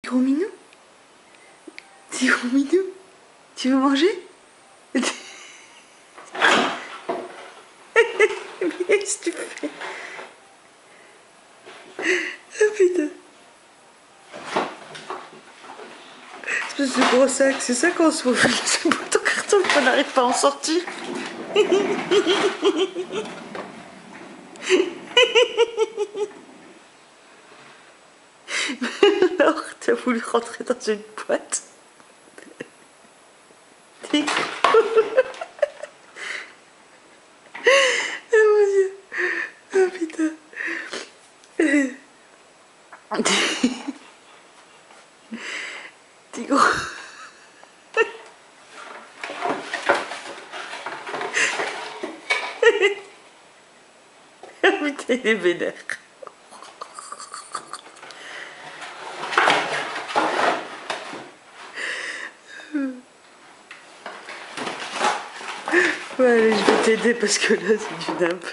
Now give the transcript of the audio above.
Gros minou? Petit gros minou? Tu veux manger? Mais qu'est-ce que tu fais? Oh putain. Espèce de gros sac, c'est ça qu'on se faufile sous ton carton qu'on n'arrive pas à en sortir. Alors, t'as voulu rentrer dans une boîte. T'es con. Oh mon dieu. Oh putain. T'es gros. Oh putain, il est vénère. Ouais, allez, je vais t'aider parce que là, c'est du nimp.